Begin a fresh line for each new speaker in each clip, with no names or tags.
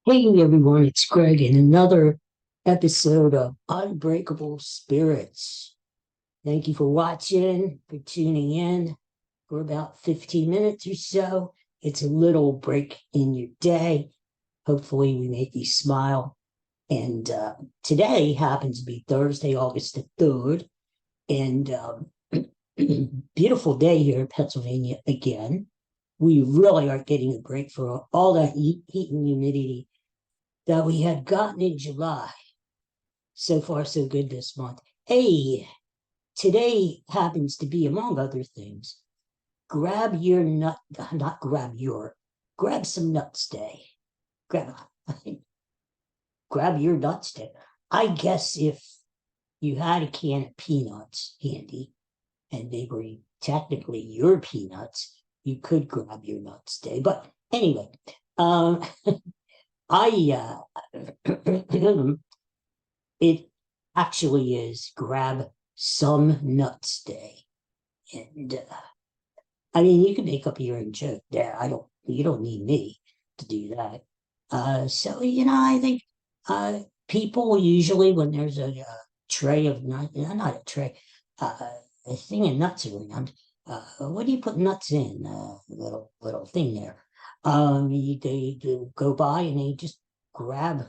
Hey everyone, it's Greg in another episode of Unbreakable Spirits. Thank you for watching, for tuning in for about 15 minutes or so. It's a little break in your day. Hopefully, we make you smile. And today happens to be Thursday, August the 3rd, and beautiful day here in Pennsylvania again. We really are getting a break for all that heat and humidity that we had gotten in July. So far, so good this month. Hey, today happens to be, among other things, grab your nut, not grab your, grab some nuts day. Grab, grab your nuts day. I guess if you had a can of peanuts handy and they were technically your peanuts, you could grab your nuts day. But anyway, um, I it actually is grab some nuts day. And I mean, you can make up your own joke there. You don't need me to do that. I think uh, people usually, when there's a tray of nuts, not a tray, a thing of nuts around, what do you put nuts in? Little thing there. They go by and they just grab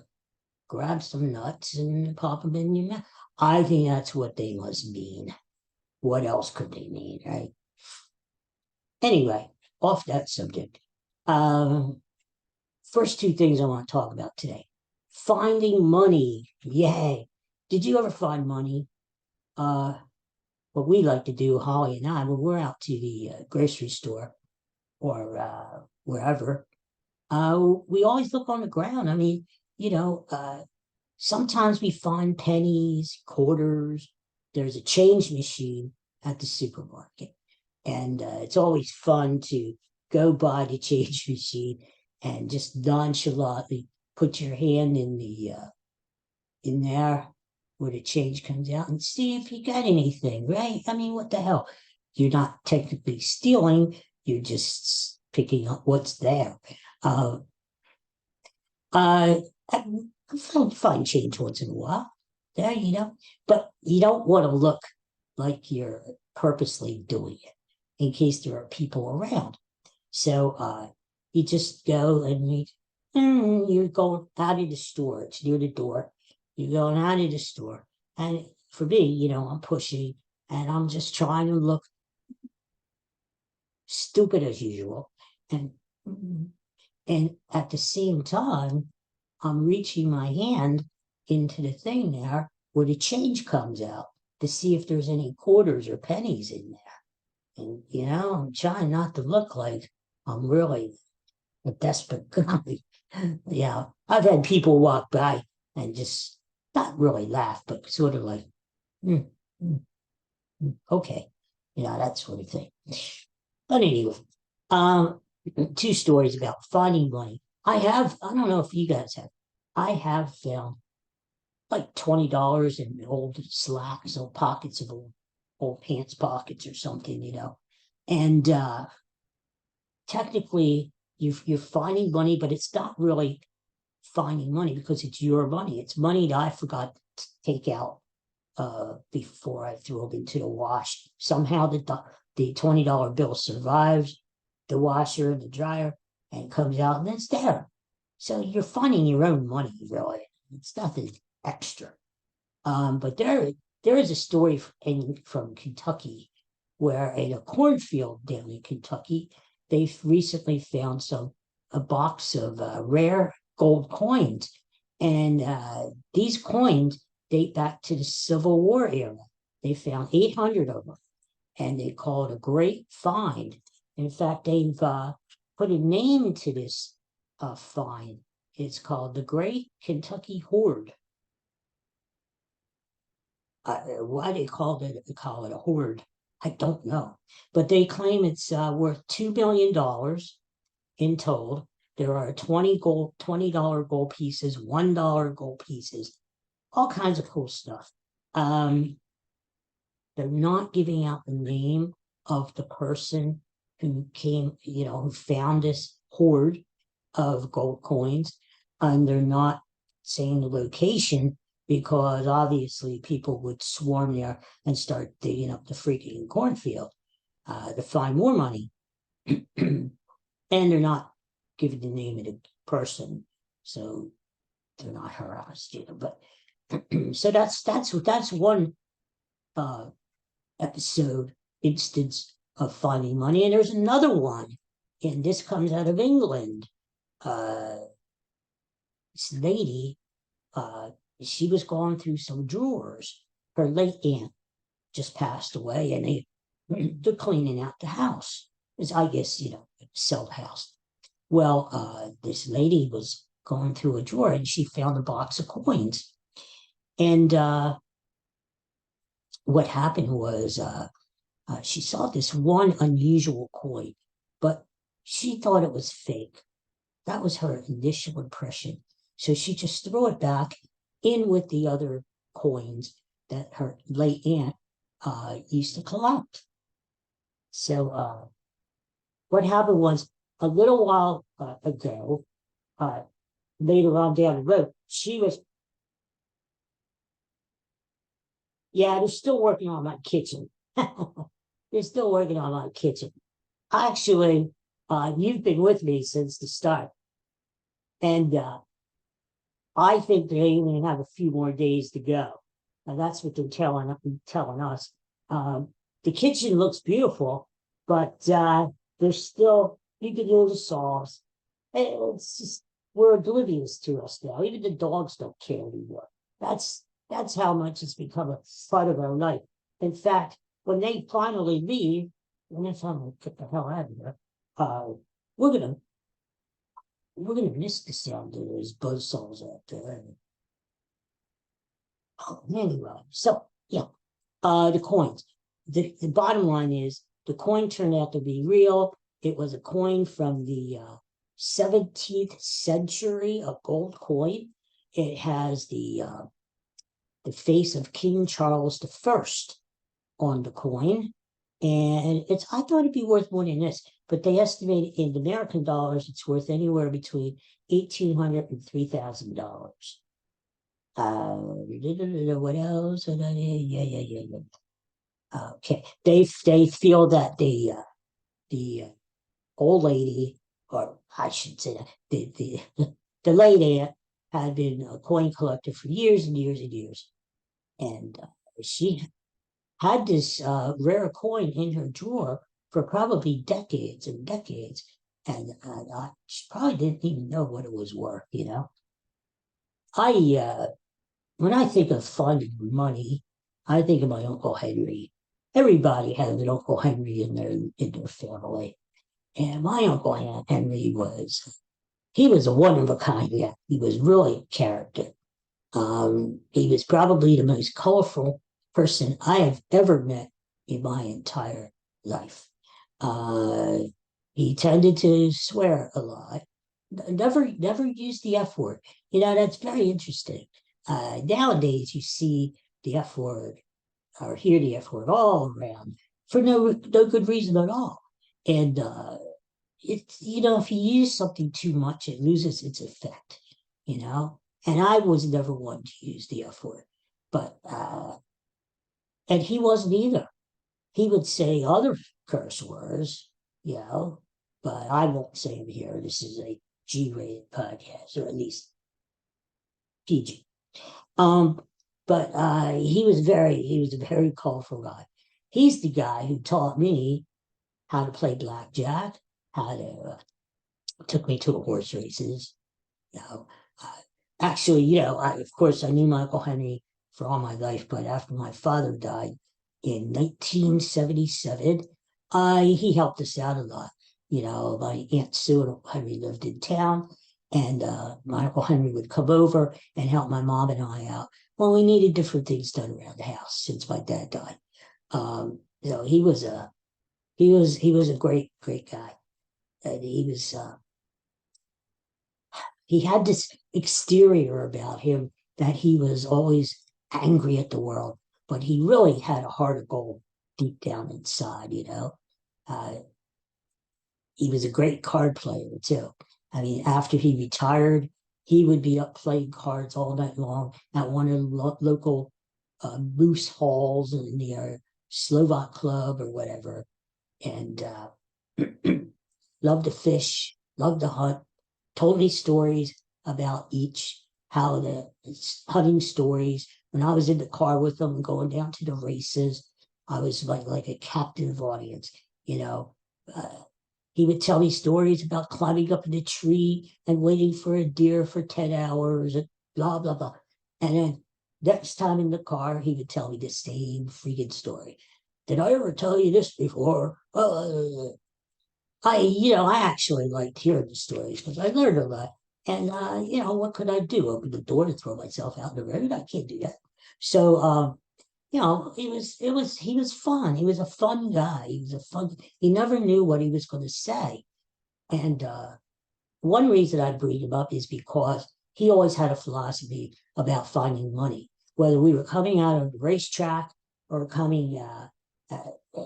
some nuts and pop them in your mouth. I think that's what they must mean. What else could they mean, right? Anyway, off that subject. Um, First two things I want to talk about today. Finding money. Yay. Did you ever find money? What we like to do, Holly and I, when we're out to the grocery store or wherever, we always look on the ground. I mean, you know, sometimes we find pennies, quarters. There's a change machine at the supermarket. And it's always fun to go by the change machine and just nonchalantly put your hand in there where the change comes out and see if you got anything, right? I mean, what the hell? You're not technically stealing, you're just picking up what's there. Uh, I find change once in a while. There, but you don't want to look like you're purposely doing it in case there are people around. So you just go and you go out of the store. It's near the door. You're going out of the store. And for me, I'm pushing and I'm just trying to look stupid as usual. And and at the same time, I'm reaching my hand into the thing there where the change comes out to see if there's any quarters or pennies in there. And, I'm trying not to look like I'm really a desperate guy. Yeah, I've had people walk by and just not really laugh, but sort of like, mm, mm, okay, that sort of thing. But anyway, um, two stories about finding money. I don't know if you guys have, I have found like $20 in old slacks or pockets of old pants pockets or something, And technically, you're finding money, but it's not really finding money because it's your money. It's money that I forgot to take out before I threw them into the wash. Somehow the $20 bill survives the washer and the dryer and comes out and it's there. So you're finding your own money, really. It's nothing extra. But there is a story from Kentucky where in a cornfield down in Kentucky, they've recently found a box of rare gold coins, and these coins date back to the Civil War era. They found 800 of them, and they call it a great find. In fact, they've put a name to this find. It's called the Great Kentucky Hoard. Why they call it a hoard, I don't know. But they claim it's worth $2 billion in total. There are $20 gold pieces, $1 gold pieces, all kinds of cool stuff. They're not giving out the name of the person who came, who found this hoard of gold coins. and they're not saying the location because obviously people would swarm there and start digging up the freaking cornfield to find more money. And they're not giving the name of the person, so they're not harassed, But so that's one uh, episode instance of finding money, and there's another one, and this comes out of England. Uh, this lady, uh, she was going through some drawers. Her late aunt just passed away, and they're cleaning out the house. It's, I guess, sell the house. Well, this lady was going through a drawer and she found a box of coins. And what happened was she saw this one unusual coin, but she thought it was fake. That was her initial impression. So she just threw it back in with the other coins that her late aunt used to collect. So what happened was a little while ago, uh, later on down the road, she was, yeah, they're still working on my kitchen. They're still working on my kitchen. Actually, you've been with me since the start. And I think they even have a few more days to go. And that's what they're telling us. The kitchen looks beautiful, but there's still, you can hear the saws. It's just, we're oblivious to us now. Even the dogs don't care anymore. That's how much it's become a part of our life. In fact, when they finally leave, and it's time to get the hell out of here, uh, we're gonna we're gonna miss the sound of those buzzsaws out there. Oh, anyway, so yeah, the coins. The bottom line is the coin turned out to be real. It was a coin from the 17th century, a gold coin. It has the face of King Charles I on the coin. And I thought it'd be worth more than this, but they estimate in American dollars it's worth anywhere between $1,800 and $3,000. What else? Yeah. Okay, they feel that the old lady, or I should say that the lady had been a coin collector for years and years and years, and she had this rare coin in her drawer for probably decades and decades, and she probably didn't even know what it was worth. I when I think of finding money, I think of my Uncle Henry. Everybody has an Uncle Henry in their family, and my Uncle Henry was a one of a kind. Yeah, he was really a character. He was probably the most colorful person I have ever met in my entire life. Uh, he tended to swear a lot. Never used the F word. That's very interesting. Nowadays, you see the F word or hear the F word all around for no good reason at all. And if you use something too much, it loses its effect. You know. And I was never one to use the F word, but and he wasn't either. He would say other curse words, but I won't say them here. This is a G-rated podcast, or at least PG. Um, but he was a very colorful guy. He's the guy who taught me how to play blackjack, how to took me to the horse races. You know, actually, of course, I knew Michael Henry for all my life, but after my father died in 1977, he helped us out a lot. My Aunt Sue and Uncle Henry lived in town, and my Uncle Henry would come over and help my mom and I out. Well, we needed different things done around the house since my dad died. He was a great guy, and he had this exterior about him that he was always angry at the world, but he really had a heart of gold deep down inside. Uh, he was a great card player too. I mean, after he retired, he would be up playing cards all night long at one of the local moose halls in the Slovak club or whatever, and loved to fish, loved to hunt. Told me stories about each, how the hunting stories. When I was in the car with them and going down to the races, I was like a captive audience, you know. Uh, he would tell me stories about climbing up in a tree and waiting for a deer for 10 hours and blah, blah, blah. And then next time in the car, he would tell me the same freaking story. Did I ever tell you this before? I actually liked hearing the stories because I learned a lot. And, what could I do? Open the door to throw myself out in the road? I can't do that. So, he was fun. He was a fun guy. He never knew what he was going to say. And one reason I bring him up is because he always had a philosophy about finding money, whether we were coming out of the racetrack or coming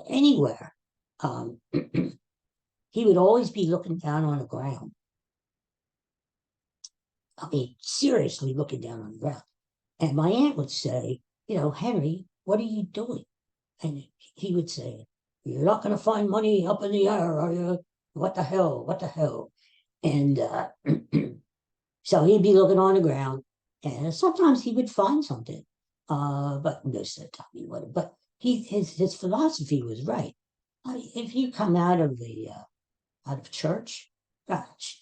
anywhere. Um, he would always be looking down on the ground. I mean, seriously looking down on the ground. And my aunt would say, Henry, what are you doing? And he would say, you're not going to find money up in the air, are you? What the hell? What the hell? And so he'd be looking on the ground, and sometimes he would find something, but most of the time he wouldn't. But his philosophy was right. If you come out of church, gosh,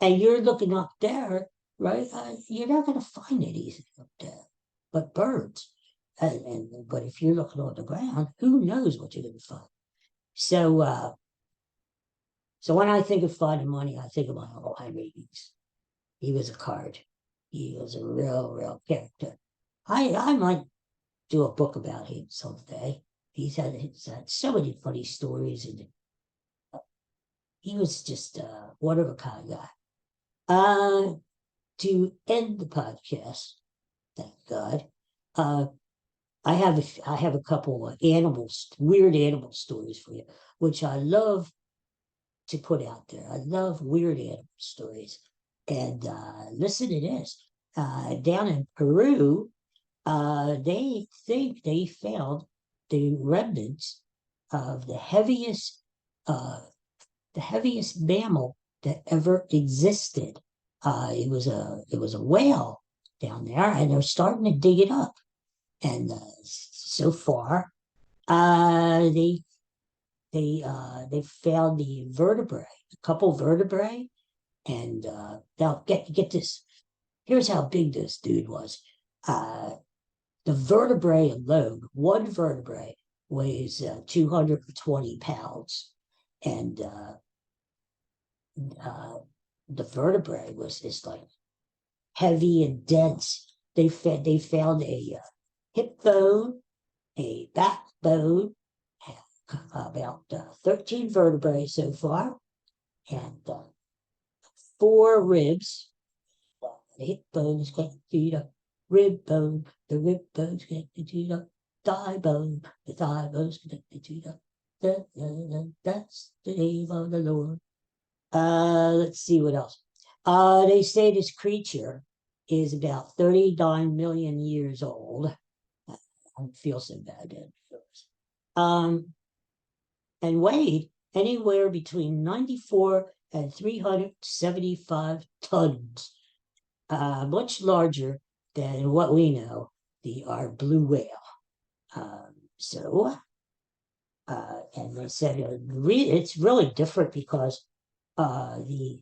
and you're looking up there, right? You're not going to find anything up there but birds. But if you're looking on the ground, who knows what you're going to find? So so when I think of finding money, I think of my Uncle Henry. He was a card. He was a real character. I might do a book about him someday. He's had so many funny stories, and he was just one of a kind guy. To end the podcast, thank God. Uh, I have a couple of weird animal stories for you, which I love to put out there. I love weird animal stories. And listen to this. Down in Peru, they think they found the remnants of uh, the heaviest mammal that ever existed. It was a whale down there, and they're starting to dig it up. And so far, they they found the vertebrae, a couple vertebrae, and now get this. Here's how big this dude was. Uh, the vertebrae alone, one vertebrae weighs 220 pounds, and uh, the vertebrae was is like heavy and dense. They found a hip bone, a backbone, about 13 vertebrae so far, and four ribs. The hip bone is connected to the rib bone. The rib bone is connected to the thigh bone. The thigh bone is connected to that's the name of the Lord. Let's see what else. They say this creature is about 39 million years old. I feel so bad. Um, and weighed anywhere between 94 and 375 tons, much larger than what we know, our blue whale. And they said it's really different because the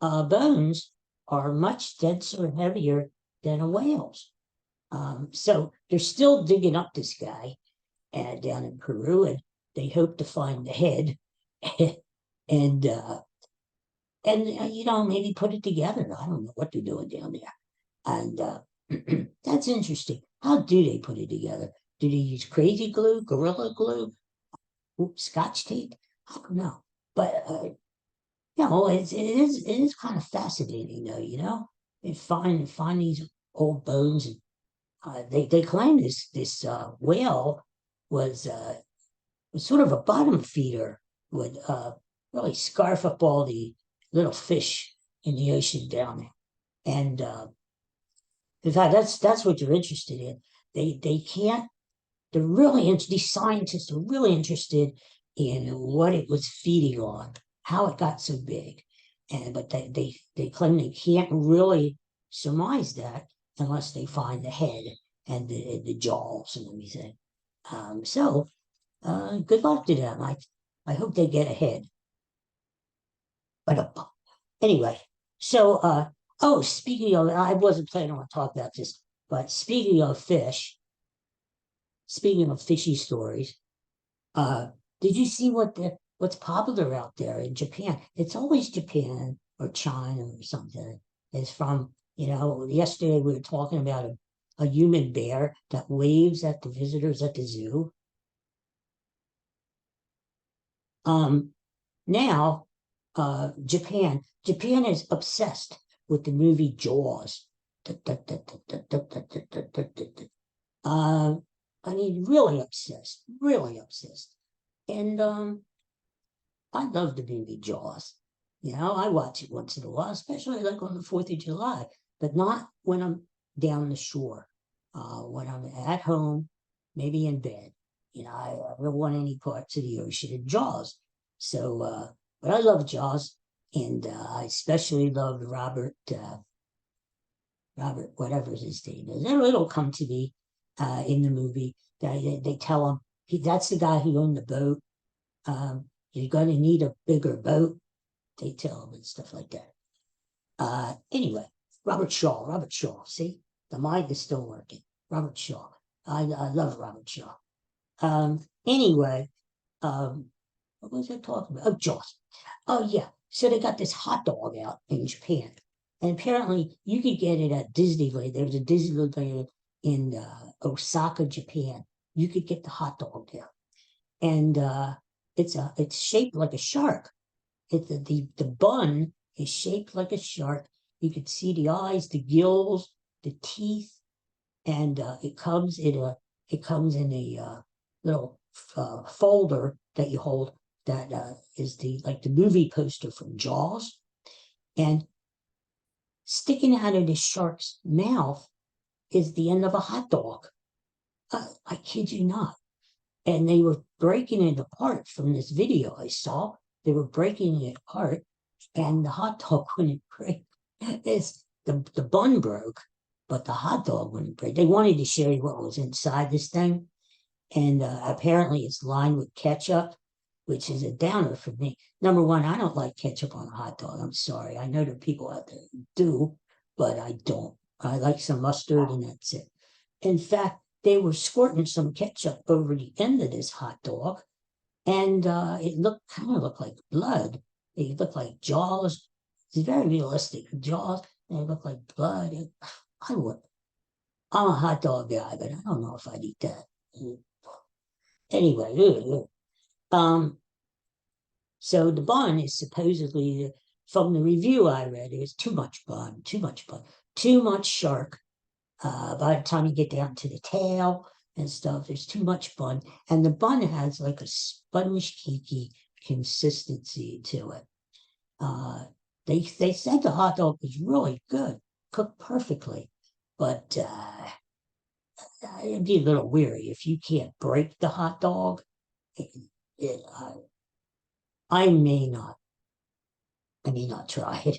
bones are much denser and heavier than a whale's. So they're still digging up this guy down in Peru, and they hope to find the head and maybe put it together. I don't know what they're doing down there, and that's interesting. How do they put it together? Do they use crazy glue, gorilla glue, scotch tape? I don't know, but it is kind of fascinating though. They find these old bones, and they claim this whale was sort of a bottom feeder, would really scarf up all the little fish in the ocean down there. And in fact, that's what they're interested in. They can't. They're really these scientists are really interested in what it was feeding on, how it got so big, and but they claim they can't really surmise that unless they find the head and the jaws and everything. So good luck to them. I hope they get ahead. But anyway, so oh, speaking of, I wasn't planning on talking about this, but speaking of fishy stories, uh, did you see what's popular out there in Japan? It's always Japan or China or something. It's from, yesterday we were talking about a human bear that waves at the visitors at the zoo. Um, Now, Japan is obsessed with the movie Jaws. Uh, I mean, really obsessed, really obsessed. And I love the movie Jaws. I watch it once in a while, especially like on the 4th of July, but not when I'm down the shore. When I'm at home, maybe in bed. I don't want any parts of the ocean in Jaws. So, but I love Jaws, and I especially love Robert, whatever his name is. It'll come to me in the movie. They tell him that's the guy who owned the boat. You're going to need a bigger boat. They tell him and stuff like that. Anyway, Robert Shaw. Robert Shaw. See, the mind is still working. Robert Shaw. I love Robert Shaw. Anyway, what was I talking about? Oh, Jaws. Oh, yeah. So they got this hot dog out in Japan. And apparently you could get it at Disneyland. There's a Disneyland in Osaka, Japan. You could get the hot dog there. And it's shaped like a shark. The bun is shaped like a shark. You could see the eyes, the gills, the teeth, and it comes in a little folder that you hold that is the movie poster from Jaws, and sticking out of the shark's mouth is the end of a hot dog. I kid you not. And they were breaking it apart from this video I saw. They were breaking it apart, and the hot dog wouldn't break. The bun broke, but the hot dog wouldn't break. They wanted to show you what was inside this thing, and apparently it's lined with ketchup, which is a downer for me. Number one, I don't like ketchup on a hot dog. I'm sorry. I know there are people out there who do, but I don't. I like some mustard, and that's it. In fact, they were squirting some ketchup over the end of this hot dog, and it kind of looked like blood. It looked like Jaws. It's very realistic. Jaws, and it looked like blood. I'm a hot dog guy, but I don't know if I'd eat that. Anyway, so the bun is supposedly, from the review I read, it was too much bun, too much shark. By the time you get down to the tail and stuff, there's too much bun. And the bun has like a sponge cakey consistency to it. They said the hot dog was really good, cooked perfectly, but it'd be a little weary if you can't break the hot dog. It, I may not try it.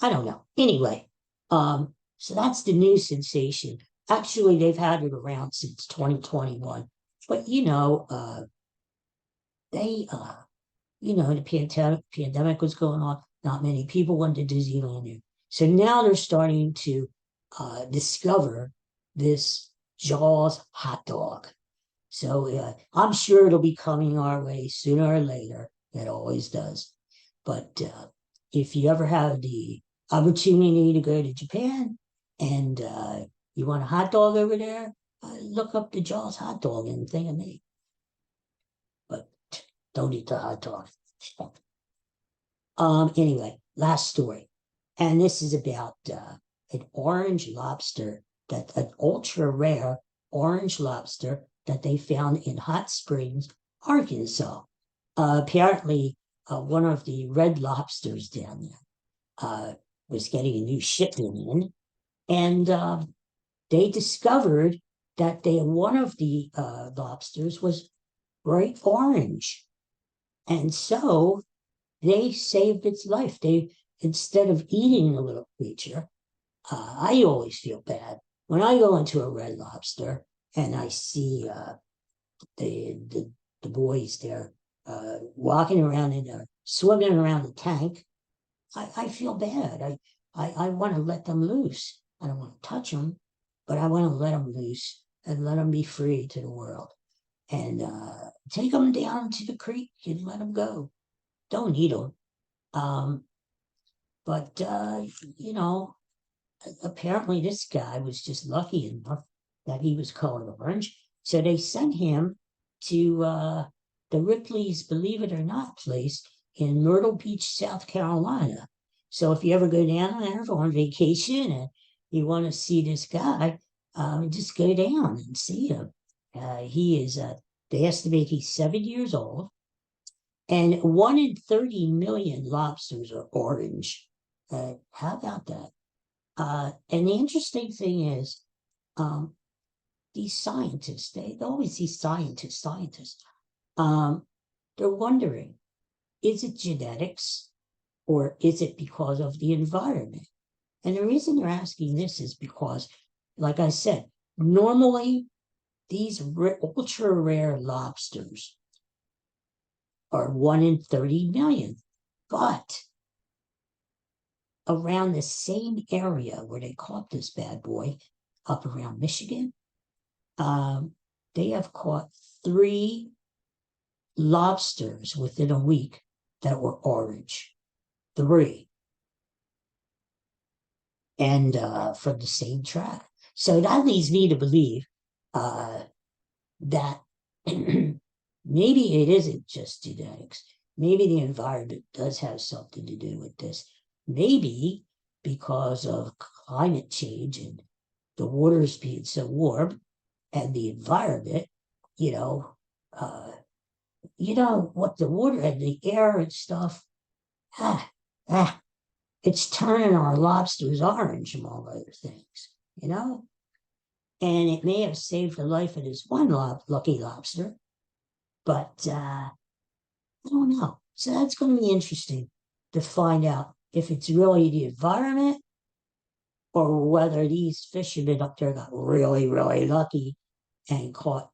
I don't know. Anyway, so that's the new sensation. Actually, they've had it around since 2021, but the pandemic was going on. Not many people went to Disneyland, so now they're starting to discover this Jaws hot dog. So I'm sure it'll be coming our way sooner or later. It always does. But if you ever have the opportunity to go to Japan and you want a hot dog over there, look up the Jaws hot dog and think of me. But don't eat the hot dog. Anyway, last story. And this is about an orange lobster, an ultra rare orange lobster that they found in Hot Springs, Arkansas. Apparently, one of the red lobsters down there was getting a new shipment in, and they discovered that one of the lobsters was bright orange, and so they saved its life. They, instead of eating the little creature, I always feel bad when I go into a Red Lobster and I see the, the the boys there walking around in there, swimming around the tank. I feel bad. I want to let them loose. I don't want to touch them, but I want to let them loose and let them be free to the world. And take them down to the creek and let them go. Don't eat them. Um, but, you know, apparently this guy was just lucky enough that he was called Orange. So they sent him to the Ripley's Believe It or Not place in Myrtle Beach, South Carolina. So if you ever go down there on vacation and you want to see this guy, just go down and see him. He is, they estimate he's 7 years old, and 1 in 30 million lobsters are orange. How about that? And the interesting thing is, um, these scientists, they always these scientists, um, they're wondering, is it genetics or is it because of the environment? And the reason they're asking this is because, like I said, normally these ultra rare lobsters are 1 in 30 million, but around the same area where they caught this bad boy, up around Michigan, they have caught 3 lobsters within a week that were orange. 3. And from the same track. So that leads me to believe that maybe it isn't just genetics. Maybe the environment does have something to do with this. Maybe because of climate change and the waters being so warm and the environment, you know, what the water and the air and stuff, ah, ah, it's turning our lobsters orange, among other things, you know? And it may have saved the life of this one lucky lobster, but I don't know. So that's going to be interesting to find out if it's really the environment or whether these fishermen up there got really, really lucky and caught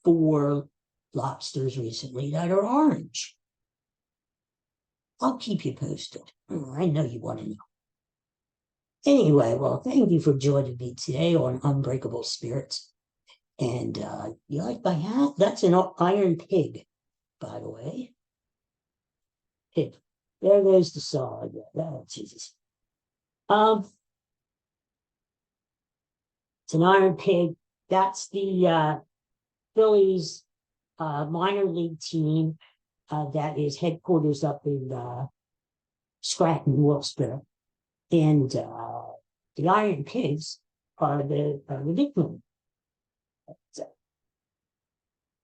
4 lobsters recently that are orange. I'll keep you posted. I know you want to know. Anyway, well, thank you for joining me today on Unbreakable Spirits. And you like my hat? That's an iron pig, by the way. Pig. There goes the saw again. Oh, Jesus. It's an iron pig. That's the Phillies minor league team that is headquarters up in Scranton, Lobster. And the Iron Pigs are the nickname,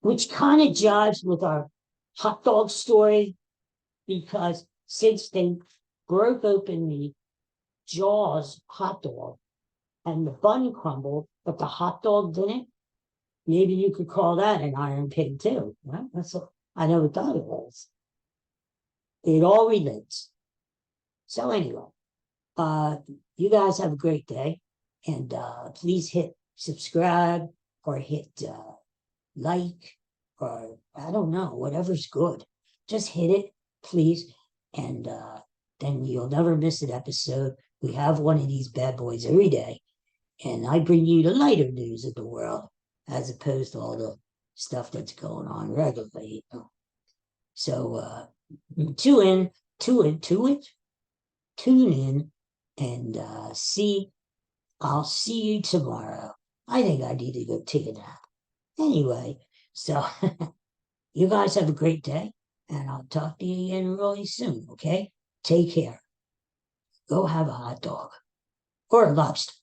which kind of jives with our hot dog story, because since they broke open the Jaws hot dog and the bun crumbled, but the hot dog didn't, maybe you could call that an Iron Pig too. Right? I never thought it was. It all relates. So anyway, you guys have a great day, and please hit subscribe or hit like, or I don't know, whatever's good. Just hit it, please, and then you'll never miss an episode. We have one of these bad boys every day, and I bring you the lighter news of the world as opposed to all the stuff that's going on regularly. So tune in, and I'll see you tomorrow. I think I need to go take a nap. Anyway, so you guys have a great day, and I'll talk to you again really soon, okay? Take care. Go have a hot dog or a lobster.